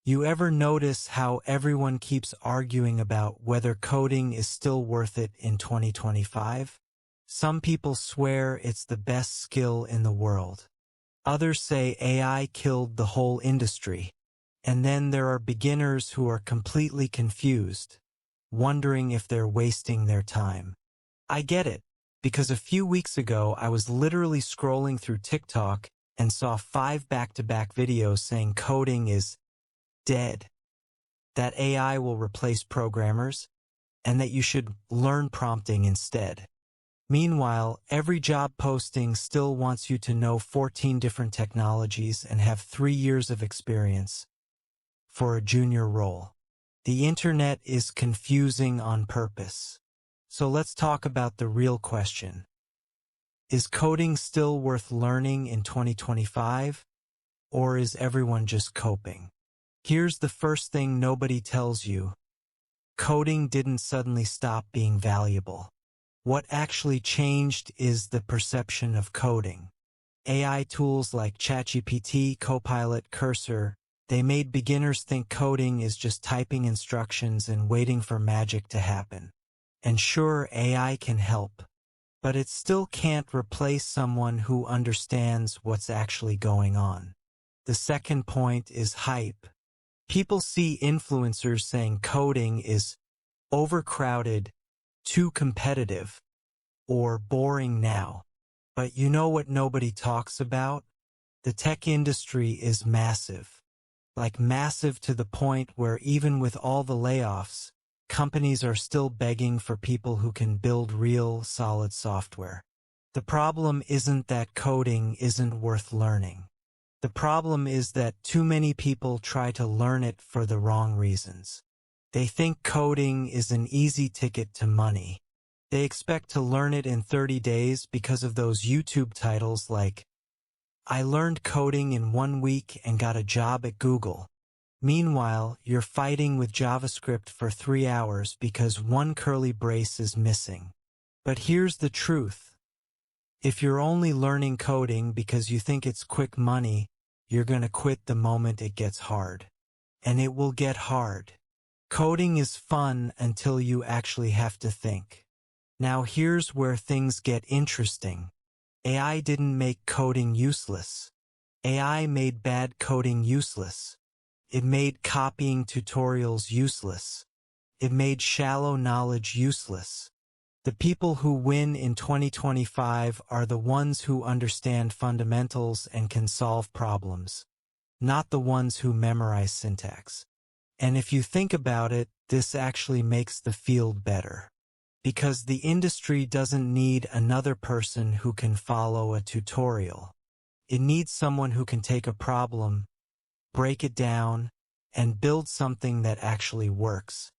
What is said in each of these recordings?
You ever notice how everyone keeps arguing about whether coding is still worth it in 2025? Some people swear it's the best skill in the world. Others say AI killed the whole industry. And then there are beginners who are completely confused, wondering if they're wasting their time. I get it, because a few weeks ago I was literally scrolling through TikTok and saw 5 back-to-back videos saying coding is dead, that AI will replace programmers, and that you should learn prompting instead. Meanwhile, every job posting still wants you to know 14 different technologies and have 3 years of experience for a junior role. The internet is confusing on purpose. So let's talk about the real question. Is coding still worth learning in 2025? Or is everyone just coping? Here's the first thing nobody tells you. Coding didn't suddenly stop being valuable. What actually changed is the perception of coding. AI tools like ChatGPT, Copilot, Cursor, they made beginners think coding is just typing instructions and waiting for magic to happen. And sure, AI can help, but it still can't replace someone who understands what's actually going on. The second point is hype. People see influencers saying coding is overcrowded, too competitive, or boring now. But you know what nobody talks about? The tech industry is massive. Like massive to the point where even with all the layoffs, companies are still begging for people who can build real, solid software. The problem isn't that coding isn't worth learning. The problem is that too many people try to learn it for the wrong reasons. They think coding is an easy ticket to money. They expect to learn it in 30 days because of those YouTube titles like, "I learned coding in 1 week and got a job at Google." Meanwhile, you're fighting with JavaScript for 3 hours because one curly brace is missing. But here's the truth. If you're only learning coding because you think it's quick money, you're gonna quit the moment it gets hard. And it will get hard. Coding is fun until you actually have to think. Now here's where things get interesting. AI didn't make coding useless. AI made bad coding useless. It made copying tutorials useless. It made shallow knowledge useless. The people who win in 2025 are the ones who understand fundamentals and can solve problems, not the ones who memorize syntax. And if you think about it, this actually makes the field better. Because the industry doesn't need another person who can follow a tutorial. It needs someone who can take a problem, break it down, and build something that actually works.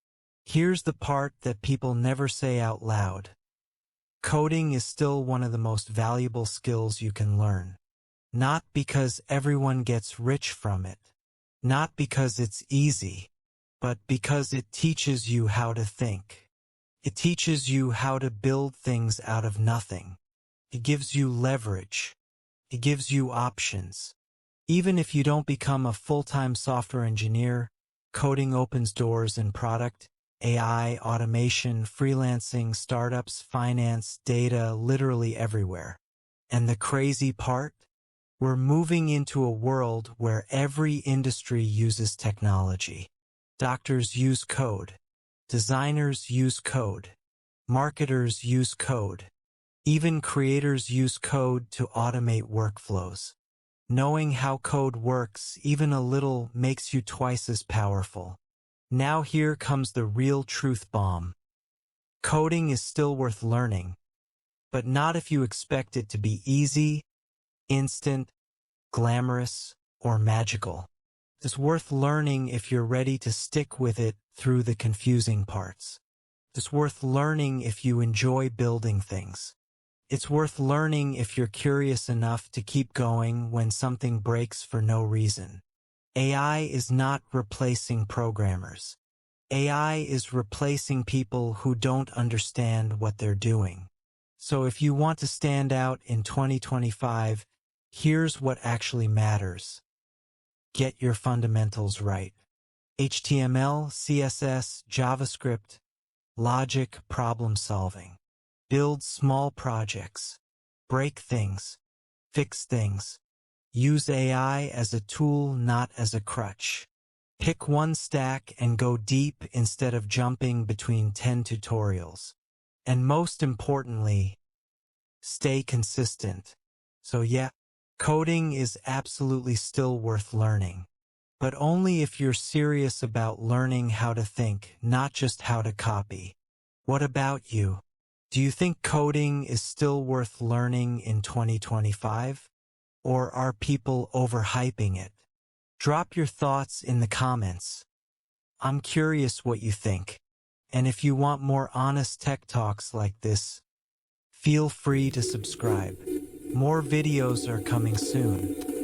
Here's the part that people never say out loud. Coding is still one of the most valuable skills you can learn. Not because everyone gets rich from it. Not because it's easy. But because it teaches you how to think. It teaches you how to build things out of nothing. It gives you leverage. It gives you options. Even if you don't become a full-time software engineer, coding opens doors in product, AI, automation, freelancing, startups, finance, data, literally everywhere. And the crazy part? We're moving into a world where every industry uses technology. Doctors use code. Designers use code. Marketers use code. Even creators use code to automate workflows. Knowing how code works, even a little, makes you twice as powerful. Now here comes the real truth bomb. Coding is still worth learning, but not if you expect it to be easy, instant, glamorous, or magical. It's worth learning if you're ready to stick with it through the confusing parts. It's worth learning if you enjoy building things. It's worth learning if you're curious enough to keep going when something breaks for no reason. AI is not replacing programmers. AI is replacing people who don't understand what they're doing. So if you want to stand out in 2025, here's what actually matters. Get your fundamentals right. HTML, CSS, JavaScript, logic, problem solving. Build small projects. Break things. Fix things. Use AI as a tool, not as a crutch. Pick one stack and go deep instead of jumping between 10 tutorials. And most importantly, stay consistent. So yeah, coding is absolutely still worth learning, but only if you're serious about learning how to think, not just how to copy. What about you? Do you think coding is still worth learning in 2025? Or are people overhyping it? Drop your thoughts in the comments. I'm curious what you think. And if you want more honest tech talks like this, feel free to subscribe. More videos are coming soon.